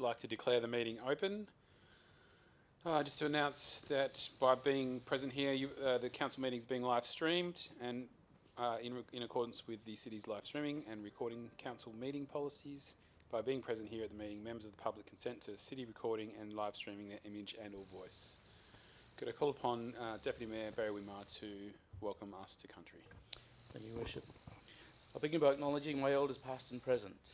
like to declare the meeting open. Just to announce that by being present here, the council meeting is being live streamed, and in accordance with the city's live streaming and recording council meeting policies, by being present here at the meeting, members of the public consent to city recording and live streaming their image and or voice. Could I call upon Deputy Mayor Barry Wimar to welcome us to country? Thank you, Worship. I'll begin by acknowledging my elders past and present.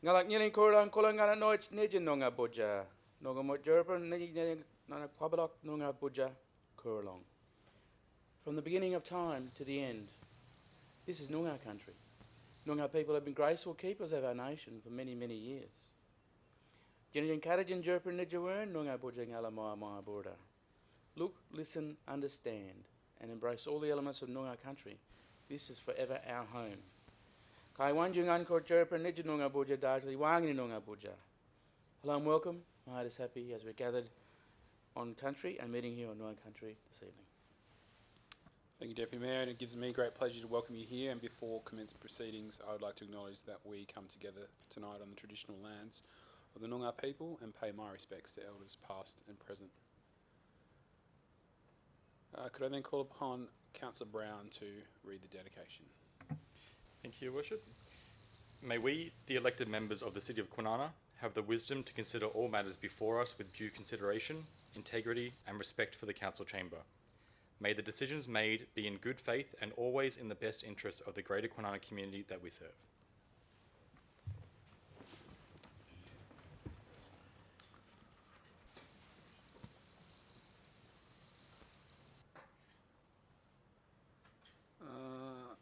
Ngalak nyeling korang kolangana noich nejin nonga boja. Noga mo jerpen nejin nana kwabalok nonga boja kurlong. From the beginning of time to the end, this is Noongar country. Noongar people have been graceful keepers of our nation for many, many years. Jenjin karajin jerpen nejawern nonga boja ngala moa border. Look, listen, understand, and embrace all the elements of Noongar country. This is forever our home. Kai wanjung ankor jerpen nejin nonga boja darjali wangini nonga boja. Hello and welcome. My heart is happy as we're gathered on country and meeting here on Noongar country this evening. Thank you, Deputy Mayor, and it gives me great pleasure to welcome you here. And before commencement proceedings, I would like to acknowledge that we come together tonight on the traditional lands of the Noongar people and pay my respects to elders past and present. Could I then call upon Councillor Brown to read the dedication? Thank you, Your Worship. May we, the elected members of the City of Kwinana, have the wisdom to consider all matters before us with due consideration, integrity and respect for the Council Chamber. May the decisions made be in good faith and always in the best interest of the greater Kwinana community that we serve.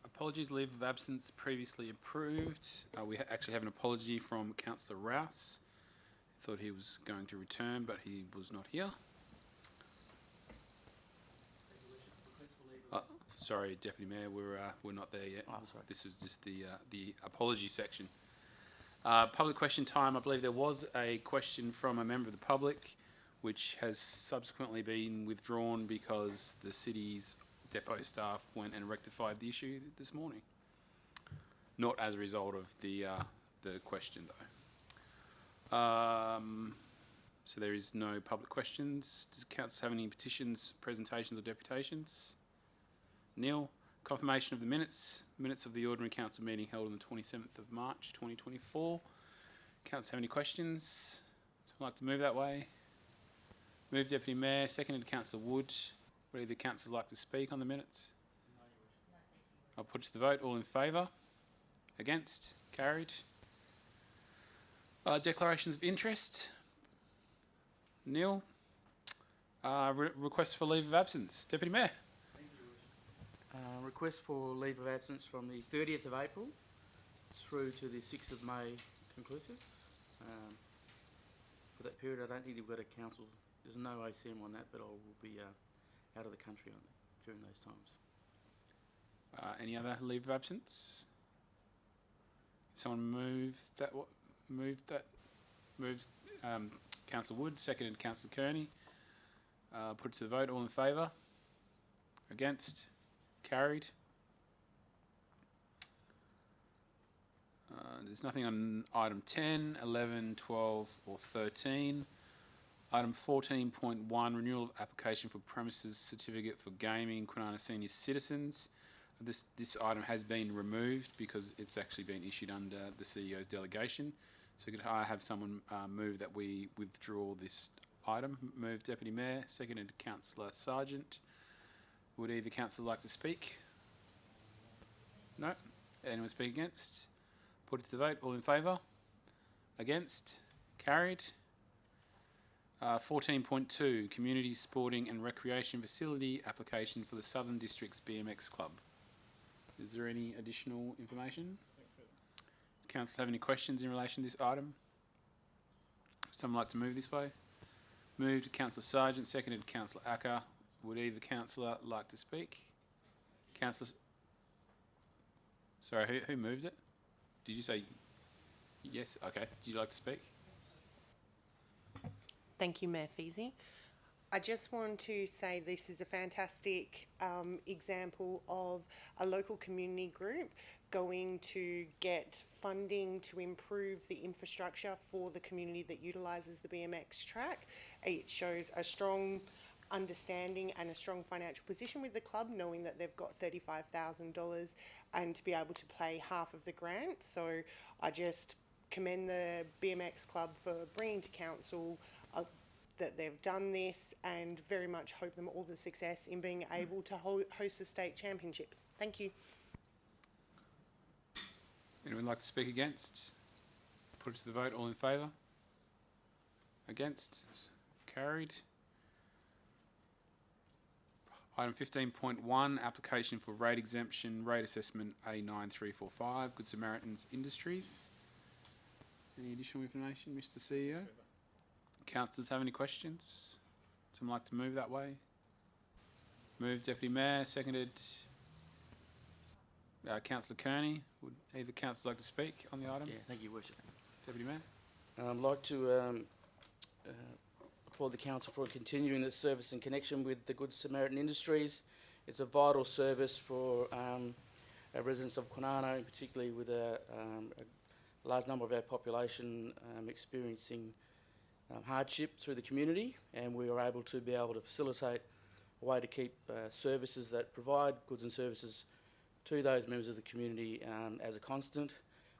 Apologies, leave of absence previously approved. We actually have an apology from Councillor Rouse. Thought he was going to return, but he was not here. Sorry, Deputy Mayor, we're not there yet. Oh, sorry. This is just the apology section. Public question time. I believe there was a question from a member of the public, which has subsequently been withdrawn because the city's depot staff went and rectified the issue this morning. Not as a result of the question, though. So there is no public questions. Does council have any petitions, presentations or deputations? Neil, confirmation of the minutes of the ordinary council meeting held on the 27th of March 2024. Council have any questions? Someone like to move that way? Move, Deputy Mayor. Seconded, Councillor Wood. Would either councillors like to speak on the minutes? I'll put to the vote. All in favour? Against? Carried. Declarations of interest. Neil. Request for leave of absence. Deputy Mayor. Request for leave of absence from the 30th of April through to the 6th of May conclusive. For that period, I don't think we've got a council. There's no ACM on that, but I will be out of the country during those times. Any other leave of absence? Someone move that? Councillor Wood, seconded Councillor Kearney. Put to the vote. All in favour? Against? Carried. There's nothing on item 10, 11, 12 or 13. Item 14.1, renewal of application for premises certificate for gaming, Kwinana senior citizens. This item has been removed because it's actually been issued under the CEO's delegation. So could I have someone move that we withdraw this item? Move, Deputy Mayor. Seconded, Councillor Sargent. Would either councillor like to speak? No? Anyone speak against? Put it to the vote. All in favour? Against? Carried. 14.2, Community Sporting and Recreation Facility application for the Southern Districts BMX Club. Is there any additional information? Councillors have any questions in relation to this item? Someone like to move this way? Moved, Councillor Sargent, seconded Councillor Acker. Would either councillor like to speak? Councillor... Sorry, who moved it? Did you say yes? Okay. Would you like to speak? Thank you, Mayor Feasey. I just want to say this is a fantastic example of a local community group going to get funding to improve the infrastructure for the community that utilises the BMX track. It shows a strong understanding and a strong financial position with the club, knowing that they've got $35,000 and to be able to pay half of the grant. So I just commend the BMX club for bringing to council that they've done this, and very much hope them all the success in being able to host the state championships. Thank you. Anyone like to speak against? Put it to the vote. All in favour? Against? Carried. Item 15.1, application for rate exemption, rate assessment A9345, Good Samaritans Industries. Any additional information, Mr. CEO? Councillors have any questions? Someone like to move that way? Moved, Deputy Mayor, seconded. Councillor Kearney, would either councillor like to speak on the item? Yeah, thank you, Worship. Deputy Mayor? I'd like to applaud the council for continuing this service in connection with the Good Samaritan Industries. It's a vital service for our residents of Kwinana, particularly with a large number of our population experiencing hardship through the community, and we were able to facilitate a way to keep services that provide goods and services to those members of the community as a constant.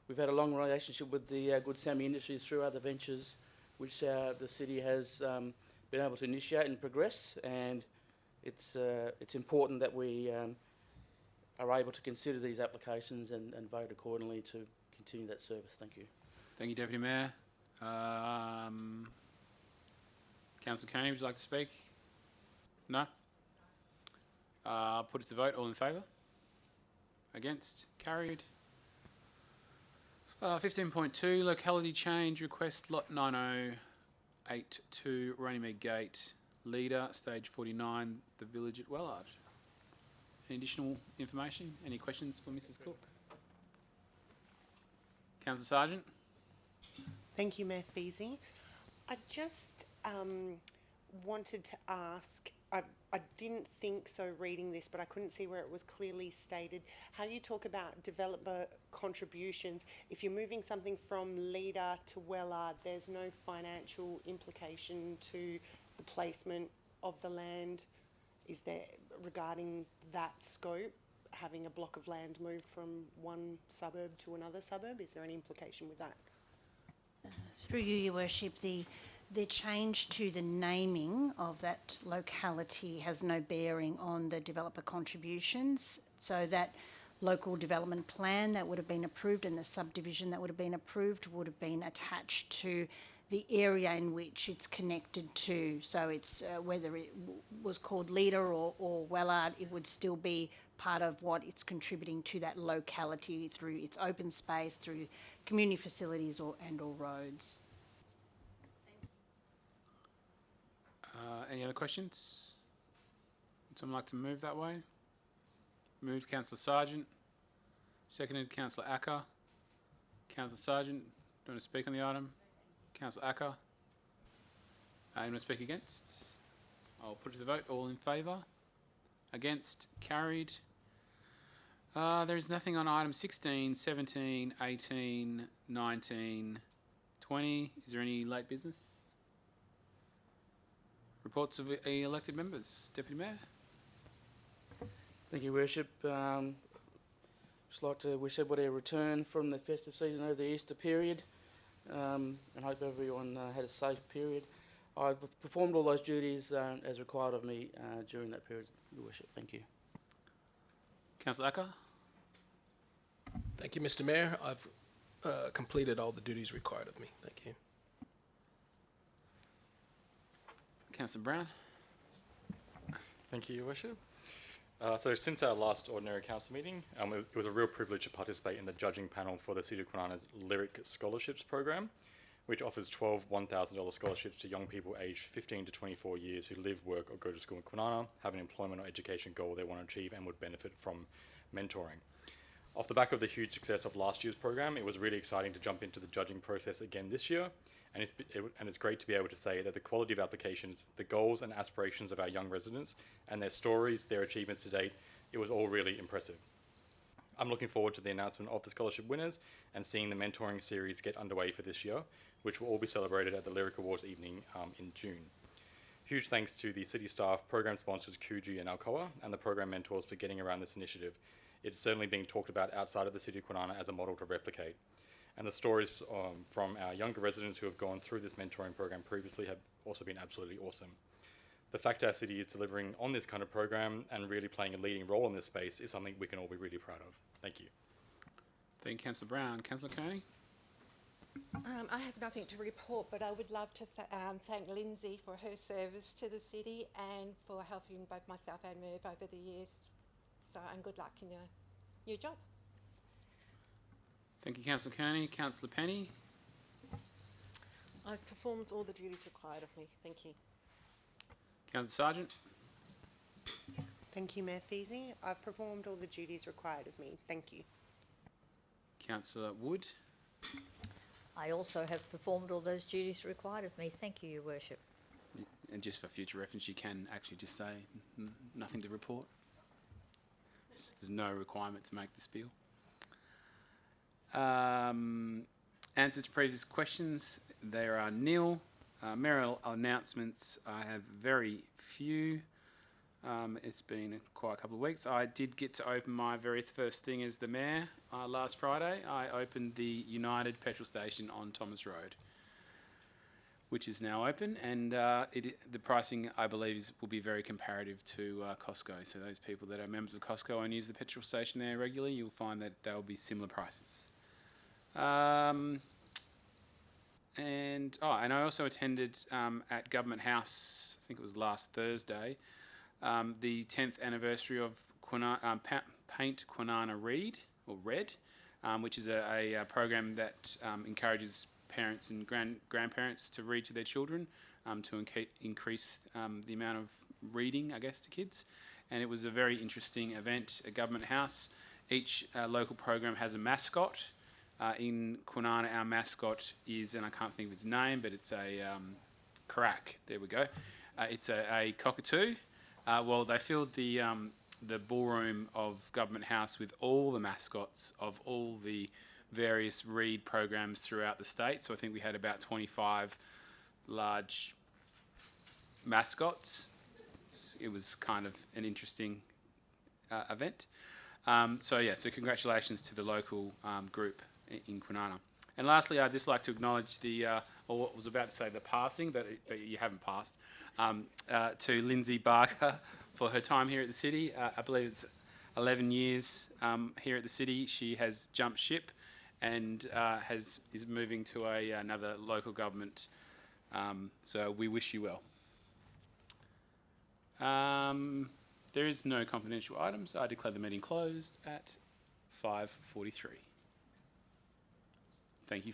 We've had a long relationship with the Good Sammy Industries through other ventures which the city has been able to initiate and progress, and it's important that we are able to consider these applications and vote accordingly to continue that service. Thank you. Thank you, Deputy Mayor. Councillor Kearney, would you like to speak? No? Put it to the vote. All in favour? Against? Carried. 15.2, locality change request, lot 9082, Runnymede Gate, leader, stage 49, the village at Wellard. Any additional information? Any questions for Mrs. Cook? Councillor Sargent? Thank you, Mayor Feasy. I just wanted to ask, I didn't think so reading this, but I couldn't see where it was clearly stated, how you talk about developer contributions. If you're moving something from Leader to Wellard, there's no financial implication to the placement of the land. Is there, regarding that scope, having a block of land moved from one suburb to another suburb? Is there any implication with that? Through you, Your Worship, the change to the naming of that locality has no bearing on the developer contributions. So that local development plan that would have been approved and the subdivision that would have been approved would have been attached to the area in which it's connected to. So it's whether it was called Leader or Wellard, it would still be part of what it's contributing to that locality through its open space, through community facilities or roads. Any other questions? Would someone like to move that way? Moved, Councillor Sargent. Seconded, Councillor Acker. Councillor Sargent, do you want to speak on the item? Councillor Acker. Anyone want to speak against? I'll put it to the vote. All in favour? Against? Carried. There is nothing on item 16, 17, 18, 19, 20. Is there any late business? Reports of elected members. Deputy Mayor. Thank you, Worship. Just like to wish everybody a return from the festive season over the Easter period, and hope everyone had a safe period. I've performed all those duties as required of me during that period, Your Worship. Thank you. Councillor Acker. Thank you, Mr. Mayor. I've completed all the duties required of me. Thank you. Councillor Brown. Thank you, Your Worship. So since our last ordinary council meeting, it was a real privilege to participate in the judging panel for the City of Kwinana's Lyric Scholarships program, which offers 12 $1,000 scholarships to young people aged 15 to 24 years who live, work or go to school in Kwinana, have an employment or education goal they want to achieve and would benefit from mentoring. Off the back of the huge success of last year's program, it was really exciting to jump into the judging process again this year and it's great to be able to say that the quality of applications, the goals and aspirations of our young residents, and their stories, their achievements to date, it was all really impressive. I'm looking forward to the announcement of the scholarship winners and seeing the mentoring series get underway for this year, which will all be celebrated at the Lyric Awards evening in June. Huge thanks to the city staff, program sponsors Coogee and Alcoa, and the program mentors for getting around this initiative. It's certainly being talked about outside of the city of Kwinana as a model to replicate. And the stories from our younger residents who have gone through this mentoring program previously have also been absolutely awesome. The fact our city is delivering on this kind of program and really playing a leading role in this space is something we can all be really proud of. Thank you. Thank you, Councillor Brown. Councillor Kearney? I have nothing to report, but I would love to thank Lindsay for her service to the city and for helping both myself and Merv over the years. So, and good luck in your new job. Thank you, Councillor Kearney. Councillor Penny? I've performed all the duties required of me. Thank you. Councillor Sargent? Thank you, Mayor Feasy. I've performed all the duties required of me. Thank you. Councillor Wood? I also have performed all those duties required of me. Thank you, Your Worship. And just for future reference, you can actually just say nothing to report. There's no requirement to make the spiel. Answers to previous questions, there are nil. Mayoral announcements, I have very few. It's been quite a couple of weeks. I did get to open my very first thing as the mayor last Friday. I opened the United petrol station on Thomas Road, which is now open, and the pricing, I believe, will be very comparative to Costco. So those people that are members of Costco and use the petrol station there regularly, you'll find that they'll be similar prices. And I also attended at Government House, I think it was last Thursday, the 10th anniversary of Paint Kwinana Red, which is a program that encourages parents and grandparents to read to their children to increase the amount of reading, I guess, to kids. And it was a very interesting event at Government House. Each local program has a mascot. In Kwinana, our mascot is, and I can't think of its name, but it's a Karak. There we go. It's a cockatoo. Well, they filled the ballroom of Government House with all the mascots of all the various read programs throughout the state. So I think we had about 25 large mascots. It was kind of an interesting event. So congratulations to the local group in Kwinana. And lastly, I'd just like to acknowledge or what was about to say the passing, but you haven't passed, to Lindsay Barker for her time here at the city. I believe it's 11 years here at the city. She has jumped ship and is moving to another local government. So we wish you well. There is no confidential items. I declare the meeting closed at 5:43. Thank you.